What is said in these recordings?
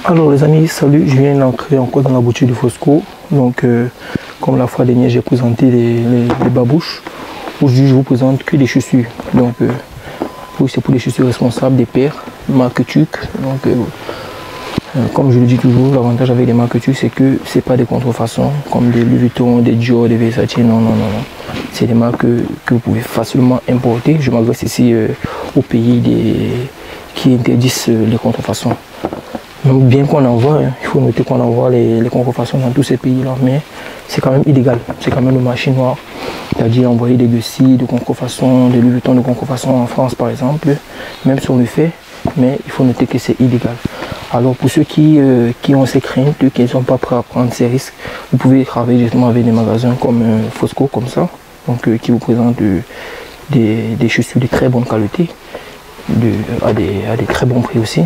Alors les amis, salut, je viens d'entrer encore dans la boutique du Fosco. Donc comme la fois dernière j'ai présenté les babouches, aujourd'hui je vous présente que des chaussures. Donc c'est pour les chaussures responsables, des paires, marque Tuc. Donc comme je le dis toujours, l'avantage avec les marques Tuc c'est que c'est pas des contrefaçons comme des Louis Vuitton, des Dior, des Versace, non. C'est des marques que vous pouvez facilement importer. Je m'adresse ici aux pays qui interdisent les contrefaçons. Donc bien qu'on envoie, il faut noter qu'on envoie les contrefaçons dans tous ces pays-là, mais c'est quand même illégal, c'est quand même le marché noir. C'est-à-dire envoyer des Gucci de contrefaçon, des Louis Vuitton de contrefaçon en France par exemple, même si on le fait, mais il faut noter que c'est illégal. Alors pour ceux qui ont ces craintes, qui ne sont pas prêts à prendre ces risques, vous pouvez travailler justement avec des magasins comme Fosco, comme ça, donc qui vous présentent des chaussures de très bonne qualité, à des très bons prix aussi.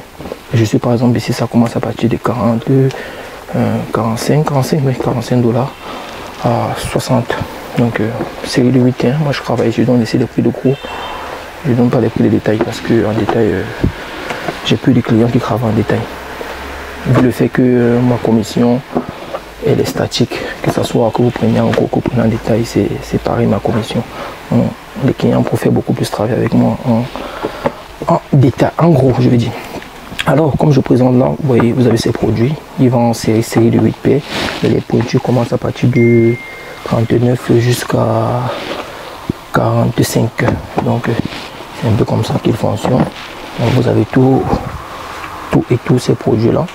Je suis par exemple ici, ça commence à partir de 45 dollars à 60. Donc série de 8, moi je travaille, je donne ici les prix de gros. Je ne donne pas les prix de détail parce que en détail, j'ai plus de clients qui travaillent en détail. Vu le fait que ma commission elle est statique, que ce soit que vous preniez en gros, que vous preniez en détail, c'est pareil ma commission. Les clients préfèrent beaucoup plus travailler avec moi en détail, en gros je veux dire. Alors comme je présente là, vous voyez, vous avez ces produits, ils vont en série de 8 paires et les produits commencent à partir de 39 jusqu'à 45. Donc c'est un peu comme ça qu'ils fonctionnent. Donc vous avez tous ces produits là,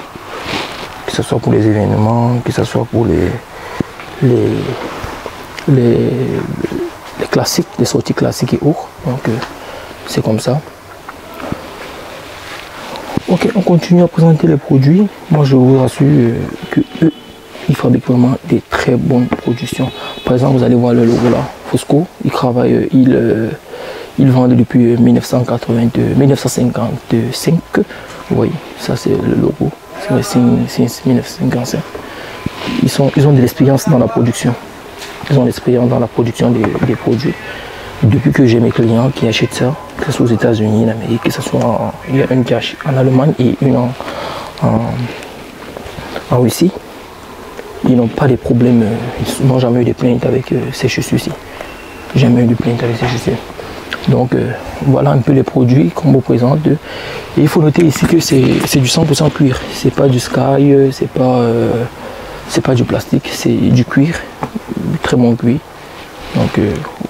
que ce soit pour les événements, que ce soit pour les classiques, les sorties classiques et autres. Donc c'est comme ça. Ok, on continue à présenter les produits. Moi je vous rassure que eux, ils fabriquent vraiment des très bonnes productions. Par exemple, vous allez voir le logo là, Fosco, ils travaillent, ils vendent depuis 1955. Vous voyez, ça c'est le logo. C'est 1955. Ils ont de l'expérience dans la production. Ils ont l'expérience dans la production des produits. Depuis que j'ai mes clients qui achètent ça, que ce soit aux États-Unis, en Amérique, que ce soit il y a une qui achète en Allemagne et une en Russie, ils n'ont pas de problèmes, ils n'ont jamais eu de plaintes avec ces chaussures-ci. Jamais eu de plaintes avec ces chaussures. Donc voilà un peu les produits qu'on vous présente. Et il faut noter ici que c'est du 100% cuir. C'est pas du sky, c'est pas du plastique, c'est du cuir, du très bon cuir. Donc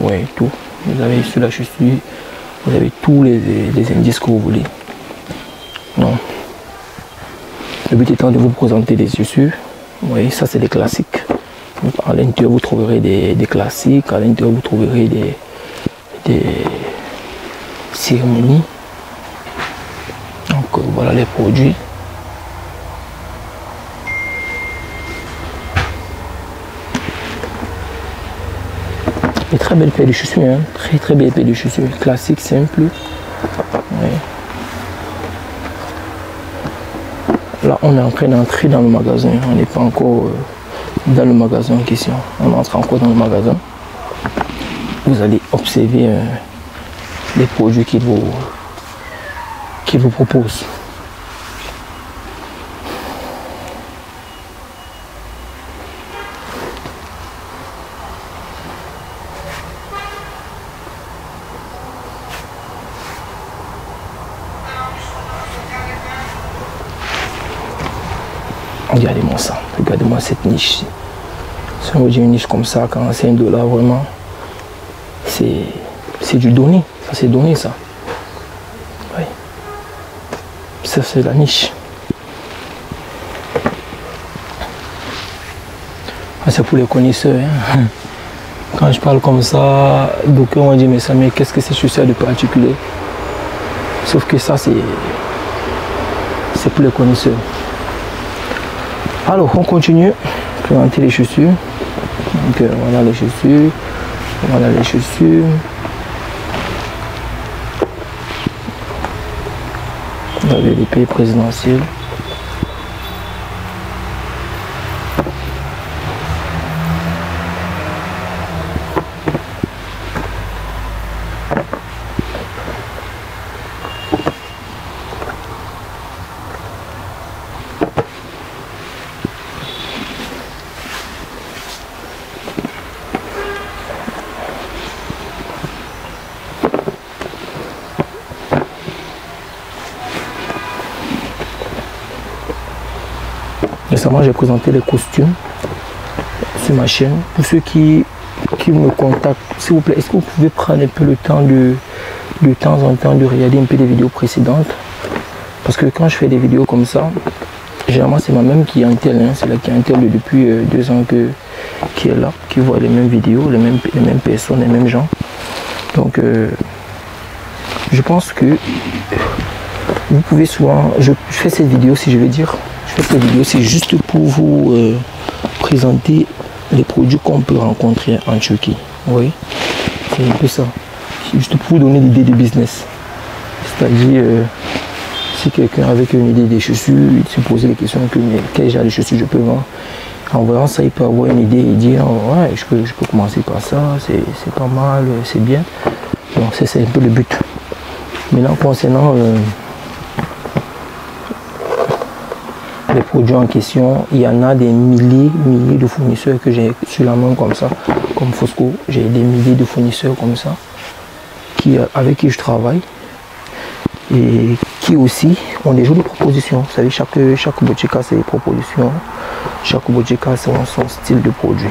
ouais, tout. Vous avez sur la chaussure, vous avez tous les indices que vous voulez. Non. Le but étant de vous présenter des chaussures. Vous voyez, ça c'est des classiques. À l'intérieur vous trouverez des classiques, à l'intérieur vous trouverez des cérémonies. Donc voilà les produits. Une très belle paire de chaussures, hein. Très belle paire de chaussures, classique, simple. Ouais. Là on est en train d'entrer dans le magasin, on n'est pas encore dans le magasin en question, on entre encore dans le magasin. Vous allez observer les produits qu'ils vous proposent. Regardez-moi ça, regardez-moi cette niche. Si on dit une niche comme ça, 45 dollars, vraiment, c'est du donné. Ça, c'est donné, ça. Oui. Ça, c'est la niche. C'est pour les connaisseurs. Hein. Quand je parle comme ça, d'aucuns vont dire, mais ça, mais qu'est-ce que c'est chaussures de particulier? Sauf que ça, c'est pour les connaisseurs. Alors on continue à présenter les chaussures. Donc voilà les chaussures. Voilà les chaussures. Vous avez l'épée présidentielle. Récemment, j'ai présenté les costumes sur ma chaîne. Pour ceux qui me contactent, s'il vous plaît, est-ce que vous pouvez prendre un peu le temps de temps en temps de regarder un peu les vidéos précédentes? Parce que quand je fais des vidéos comme ça, généralement c'est ma même clientèle, hein, c'est la clientèle depuis 2 ans qui est là, qui voit les mêmes vidéos, les mêmes personnes, les mêmes gens. Donc je pense que vous pouvez souvent, je fais cette vidéo, si je veux dire, je fais cette vidéo, c'est juste pour vous présenter les produits qu'on peut rencontrer en Turquie. Oui, c'est un peu ça. Juste pour vous donner l'idée de business. C'est-à-dire, si quelqu'un avec une idée des chaussures, il se posait les questions que mais quel genre de chaussures je peux vendre. En voyant ça, il peut avoir une idée et dire ouais, je peux commencer par ça, c'est pas mal, c'est bien. Donc c'est un peu le but. Maintenant concernant les produits en question, il y en a des milliers de fournisseurs que j'ai sur la main comme ça, comme Fosco. J'ai des milliers de fournisseurs comme ça avec qui je travaille et qui aussi ont des jolies propositions. Vous savez, chaque boutique a ses propositions, chaque boutique a son style de produit.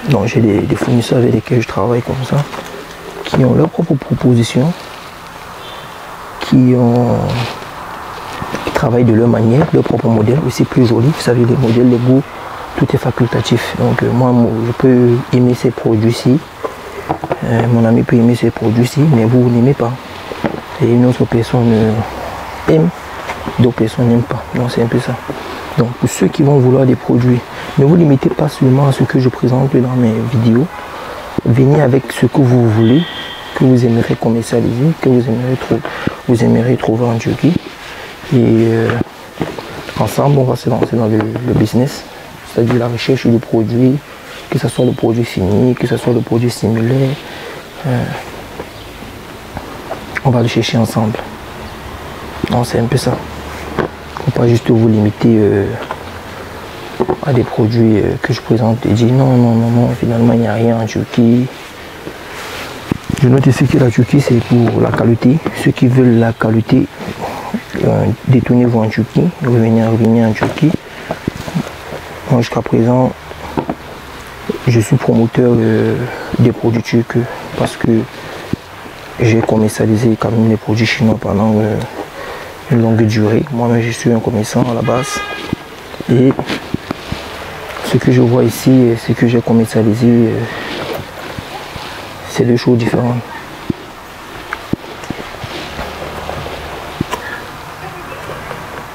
Donc j'ai des fournisseurs avec lesquels je travaille comme ça, qui ont leurs propres propositions, qui travaillent de leur manière, leur propre modèle, aussi plus joli. Vous savez, les modèles, les goûts, tout est facultatif. Donc moi, je peux aimer ces produits-ci, mon ami peut aimer ces produits-ci, mais vous n'aimez pas. Et une autre personne aime, d'autres personnes n'aiment pas. Donc c'est un peu ça. Donc pour ceux qui vont vouloir des produits, ne vous limitez pas seulement à ce que je présente dans mes vidéos. Venez avec ce que vous voulez, que vous aimeriez commercialiser, que vous aimeriez trouver en Turquie. Et ensemble, on va se lancer dans le business, c'est-à-dire la recherche du produit, que ce soit le produit fini, que ce soit le produit similaire. On va le chercher ensemble. Donc c'est un peu ça. Il ne faut pas juste vous limiter à des produits que je présente et dire non, finalement il n'y a rien en Turquie. Je note ici que la Turquie c'est pour la qualité. Ceux qui veulent la qualité, détournez-vous en Turquie, revenez en Turquie. Moi jusqu'à présent, je suis promoteur des produits turcs parce que j'ai commercialisé quand même les produits chinois pendant une longue durée. Moi-même je suis un commerçant à la base. Et ce que je vois ici et ce que j'ai commercialisé, c'est deux choses différentes.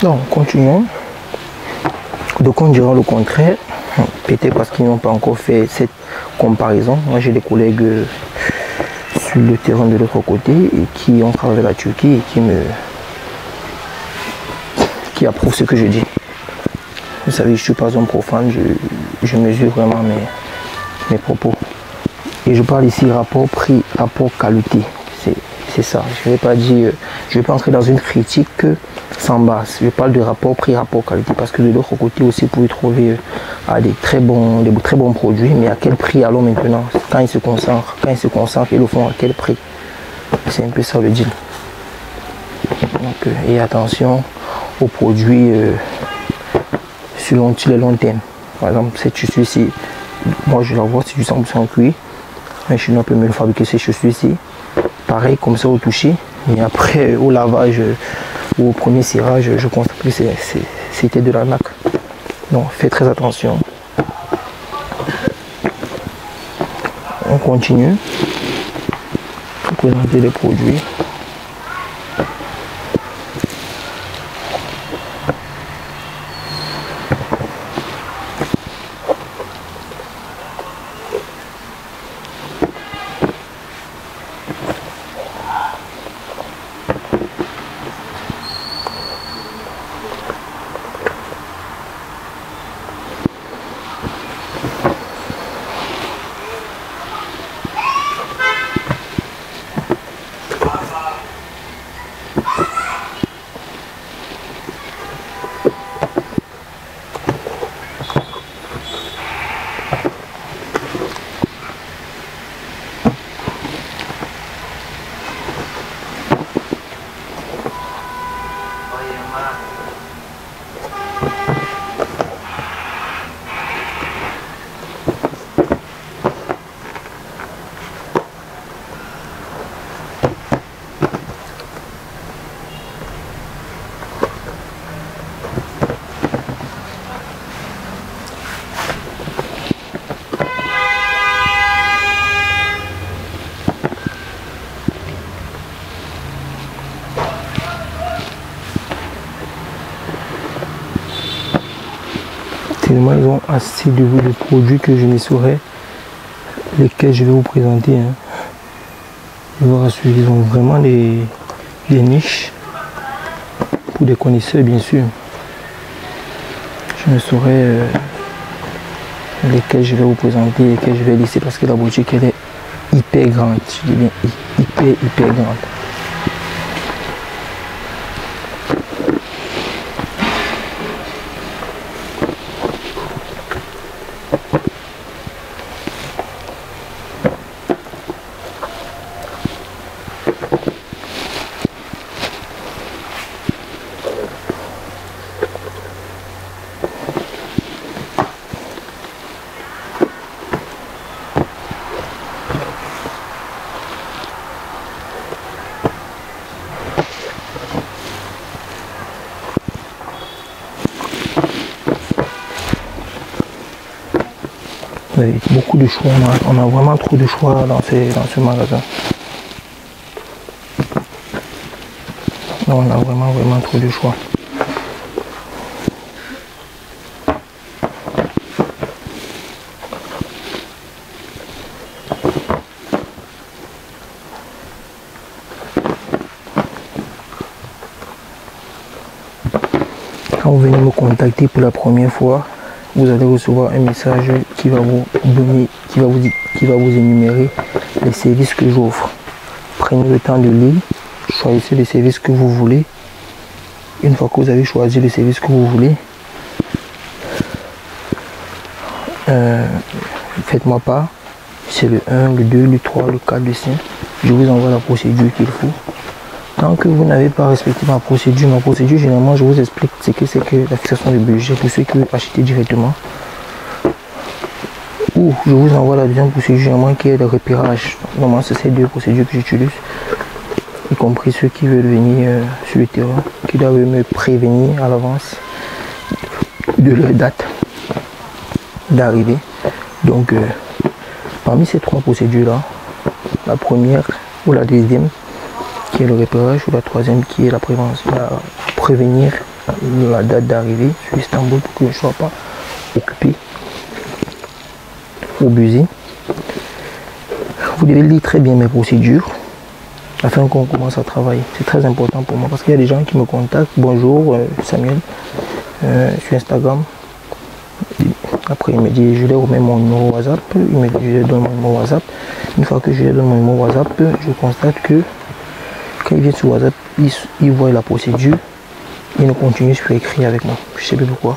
Donc, continuons. Donc, on dira le contraire, peut-être parce qu'ils n'ont pas encore fait cette comparaison. Moi, j'ai des collègues sur le terrain de l'autre côté et qui ont travaillé la Turquie et qui approuvent ce que je dis. Vous savez, je ne suis pas un profane, je mesure vraiment mes propos. Et je parle ici rapport prix, rapport qualité. C'est ça. Je ne vais pas dire, je ne vais pas entrer dans une critique sans base. Je parle de rapport prix, rapport qualité. Parce que de l'autre côté aussi, vous pouvez trouver des très bons produits. Mais à quel prix alors maintenant? Quand ils se concentrent, ils le font à quel prix? C'est un peu ça le deal. Donc, et attention aux produits sur les longs termes. Par exemple, cette chaussure-ci, moi je la vois, c'est du 100% cuir. Un chinois peut me le fabriquer ces chaussures-ci. Pareil, comme ça au toucher. Et après, au lavage ou au premier cirage, je constate que c'était de l'arnaque. Donc, faites très attention. On continue. Pour présenter les produits. tellement ils ont assez de produits que je ne saurais lesquels je vais vous présenter. Hein. Je vous rassure, ils ont vraiment des niches pour des connaisseurs, bien sûr. Je ne saurais lesquels je vais vous présenter, lesquels je vais laisser parce que la boutique elle est hyper grande. Je dis bien hyper grande. Beaucoup de choix, on a vraiment trop de choix dans ce magasin. On a vraiment trop de choix. Quand vous venez me contacter pour la première fois, vous allez recevoir un message qui va vous donner, qui va vous énumérer les services que j'offre. Prenez le temps de lire, choisissez le service que vous voulez. Une fois que vous avez choisi le service que vous voulez, faites-moi part. C'est le 1, le 2, le 3, le 4, le 5. Je vous envoie la procédure qu'il faut. Tant que vous n'avez pas respecté ma procédure, généralement, je vous explique ce que c'est que la fixation de budget pour ceux qui veulent acheter directement. Ou je vous envoie la deuxième procédure, généralement, qui est le repérage. Normalement, c'est ces deux procédures que j'utilise, y compris ceux qui veulent venir sur le terrain, qui doivent me prévenir à l'avance de leur date d'arrivée. Donc, parmi ces trois procédures-là, la première ou la deuxième, qui est le repérage, ou la troisième qui est la prévention, prévenir la date d'arrivée sur Istanbul pour que je ne sois pas occupé ou busy. Vous devez lire très bien mes procédures afin qu'on commence à travailler. C'est très important pour moi parce qu'il y a des gens qui me contactent. Bonjour Samuel, sur Instagram. Après il me dit je leur remets mon numéro WhatsApp, il me dit je leur donne mon numéro WhatsApp. Une fois que je leur donne mon numéro WhatsApp, je constate que quand ils viennent sur WhatsApp, ils voient la procédure, ils ne continuent sur écrit avec moi. Je ne sais plus pourquoi.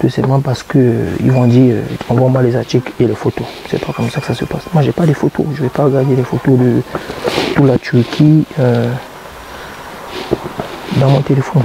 Tout simplement parce qu'ils vont dire envoie-moi les articles et les photos. C'est pas comme ça que ça se passe. Moi j'ai pas des photos, je vais pas regarder les photos de toute la Turquie dans mon téléphone.